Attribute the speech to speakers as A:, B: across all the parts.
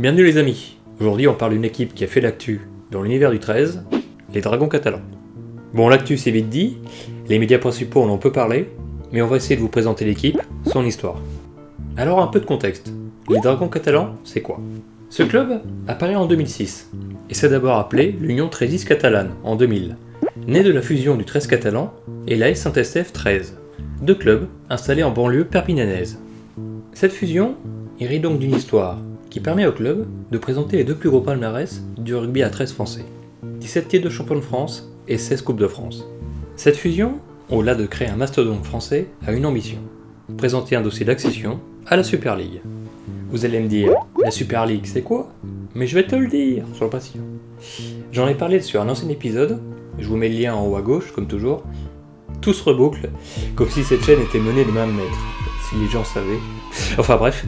A: Bienvenue les amis, aujourd'hui on parle d'une équipe qui a fait l'actu dans l'univers du 13, les Dragons catalans. Bon, l'actu c'est vite dit, les médias principaux en ont peu parlé, mais on va essayer de vous présenter l'équipe, son histoire. Alors un peu de contexte, les Dragons catalans c'est quoi? Ce club apparaît en 2006, et s'est d'abord appelé l'Union Trezis Catalane en 2000, né de la fusion du 13 catalan et l'AS Saint-Estèphe 13, deux clubs installés en banlieue perpignanaise. Cette fusion hérite donc d'une histoire qui permet au club de présenter les deux plus gros palmarès du rugby à 13 français, 17 titres de champion de France et 16 coupes de France. Cette fusion, au-delà de créer un mastodonte français, a une ambition, présenter un dossier d'accession à la Super League. Vous allez me dire, la Super League c'est quoi? Mais je vais te le dire, sois patient. J'en ai parlé sur un ancien épisode, je vous mets le lien en haut à gauche comme toujours. Tout se reboucle, comme si cette chaîne était menée de même maître, si les gens savaient. Enfin bref,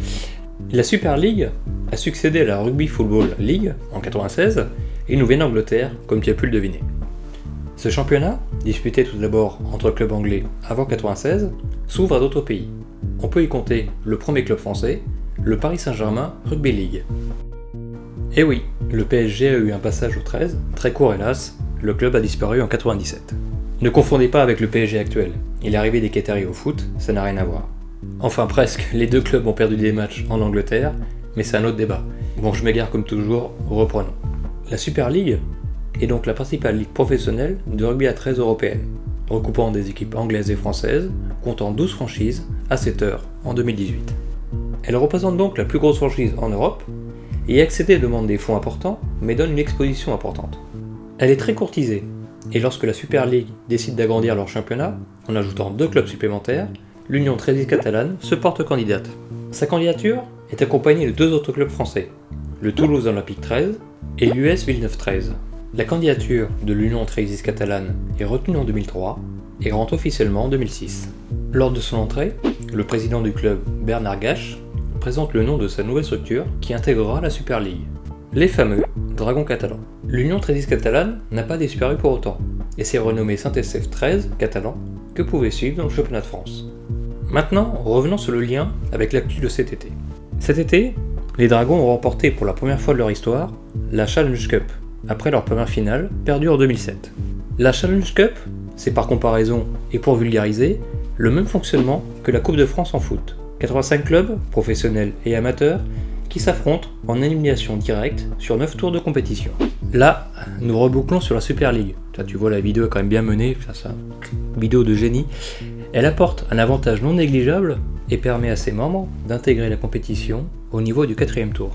A: la Super League a succédé à la Rugby Football League en 1996 et nous vient d'Angleterre, comme tu as pu le deviner. Ce championnat, disputé tout d'abord entre clubs anglais avant 1996, s'ouvre à d'autres pays. On peut y compter le premier club français, le Paris Saint-Germain Rugby League. Et oui, le PSG a eu un passage au 13, très court hélas, le club a disparu en 1997. Ne confondez pas avec le PSG actuel, il est arrivé des Qataris au foot, ça n'a rien à voir. Enfin presque, les deux clubs ont perdu des matchs en Angleterre, mais c'est un autre débat. Bon, je m'égare comme toujours, reprenons. La Super League est donc la principale ligue professionnelle de rugby à 13 européenne, recoupant des équipes anglaises et françaises, comptant 12 franchises à 7 heures en 2018. Elle représente donc la plus grosse franchise en Europe, et y accéder demande des fonds importants, mais donne une exposition importante. Elle est très courtisée, et lorsque la Super League décide d'agrandir leur championnat, en ajoutant 2 clubs supplémentaires, l'Union Trezis Catalane se porte candidate. Sa candidature est accompagnée de 2 autres clubs français, le Toulouse Olympique 13 et l'US Villeneuve 13. La candidature de l'Union Trezis Catalane est retenue en 2003 et rentre officiellement en 2006. Lors de son entrée, le président du club, Bernard Gache, présente le nom de sa nouvelle structure qui intégrera la Super League, les fameux Dragons catalans. L'Union Trezis Catalane n'a pas disparu pour autant, et s'est renommée Saint-Estèphe 13 catalan que pouvait suivre dans le championnat de France. Maintenant, revenons sur le lien avec l'actu de cet été. Cet été, les Dragons ont remporté pour la première fois de leur histoire la Challenge Cup, après leur première finale, perdue en 2007. La Challenge Cup, c'est par comparaison, et pour vulgariser, le même fonctionnement que la Coupe de France en foot. 85 clubs, professionnels et amateurs, qui s'affrontent en élimination directe sur 9 tours de compétition. Là, nous rebouclons sur la Super League. Là, tu vois, la vidéo est quand même bien menée, ça, vidéo de génie. Elle apporte un avantage non négligeable et permet à ses membres d'intégrer la compétition au niveau du 4e tour.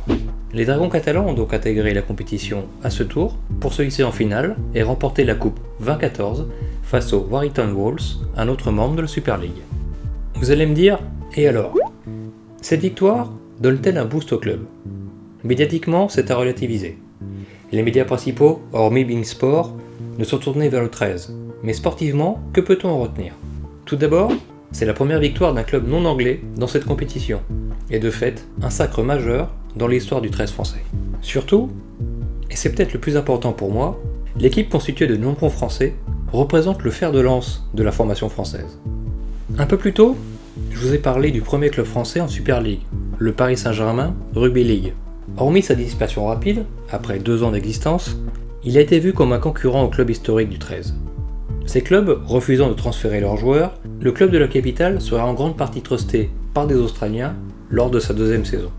A: Les Dragons catalans ont donc intégré la compétition à ce tour pour se hisser en finale et remporter la Coupe 2014 face aux Warrington Wolves, un autre membre de la Super League. Vous allez me dire, et alors? Cette victoire donne-t-elle un boost au club? Médiatiquement, c'est à relativiser. Les médias principaux, hormis Bein Sport, ne sont tournés vers le 13. Mais sportivement, que peut-on en retenir? Tout d'abord, c'est la première victoire d'un club non anglais dans cette compétition, et de fait, un sacre majeur dans l'histoire du 13 français. Surtout, et c'est peut-être le plus important pour moi, l'équipe constituée de nombreux Français représente le fer de lance de la formation française. Un peu plus tôt, je vous ai parlé du premier club français en Super League, le Paris Saint-Germain Rugby League. Hormis sa disparition rapide, après 2 ans d'existence, il a été vu comme un concurrent au club historique du 13. Ces clubs refusant de transférer leurs joueurs, le club de la capitale sera en grande partie trusté par des Australiens lors de sa 2e saison.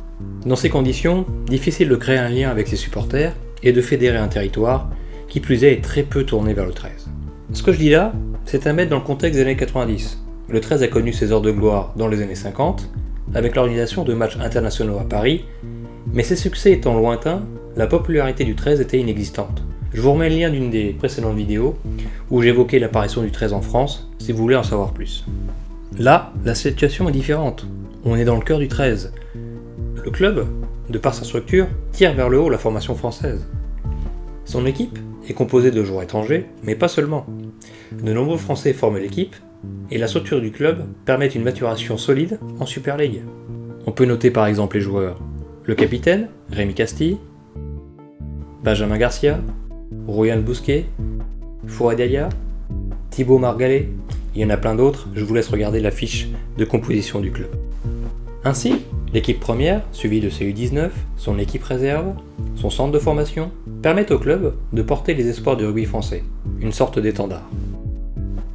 A: Dans ces conditions, difficile de créer un lien avec ses supporters et de fédérer un territoire qui plus est très peu tourné vers le 13. Ce que je dis là, c'est à mettre dans le contexte des années 90. Le 13 a connu ses heures de gloire dans les années 50, avec l'organisation de matchs internationaux à Paris, mais ses succès étant lointains, la popularité du 13 était inexistante. Je vous remets le lien d'une des précédentes vidéos où j'évoquais l'apparition du 13 en France, si vous voulez en savoir plus. Là, la situation est différente. On est dans le cœur du 13. Le club, de par sa structure, tire vers le haut la formation française. Son équipe est composée de joueurs étrangers, mais pas seulement. De nombreux Français forment l'équipe, et la structure du club permet une maturation solide en Super League. On peut noter par exemple les joueurs, le capitaine, Rémi Castille, Benjamin Garcia, Royan Bousquet, Fouad Aya, Thibaut Margalet, il y en a plein d'autres, je vous laisse regarder la fiche de composition du club. Ainsi, L'équipe première, suivie de ses U19, son équipe réserve, son centre de formation, permettent au club de porter les espoirs du rugby français, une sorte d'étendard.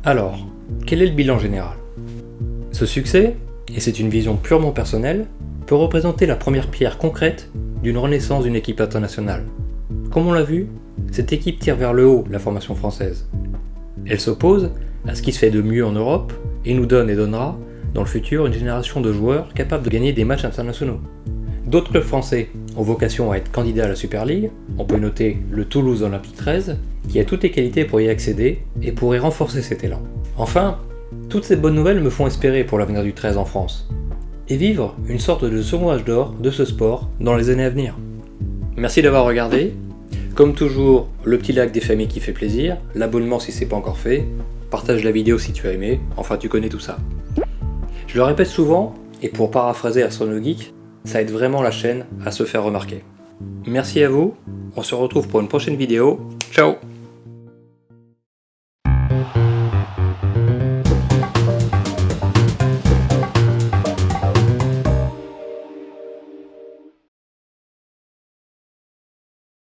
A: Alors, quel est le bilan général? Ce succès, et c'est une vision purement personnelle, peut représenter la première pierre concrète d'une renaissance d'une équipe internationale. Comme on l'a vu, cette équipe tire vers le haut la formation française. Elle s'oppose à ce qui se fait de mieux en Europe et nous donne et donnera dans le futur une génération de joueurs capables de gagner des matchs internationaux. D'autres clubs français ont vocation à être candidats à la Super League, on peut noter le Toulouse Olympique 13, qui a toutes les qualités pour y accéder et pourrait renforcer cet élan. Enfin, toutes ces bonnes nouvelles me font espérer pour l'avenir du 13 en France, et vivre une sorte de second âge d'or de ce sport dans les années à venir. Merci d'avoir regardé. Comme toujours, le petit like des familles qui fait plaisir, l'abonnement si c'est pas encore fait, partage la vidéo si tu as aimé, enfin tu connais tout ça. Je le répète souvent, et pour paraphraser AstronoGeek, ça aide vraiment la chaîne à se faire remarquer. Merci à vous, on se retrouve pour une prochaine vidéo, ciao!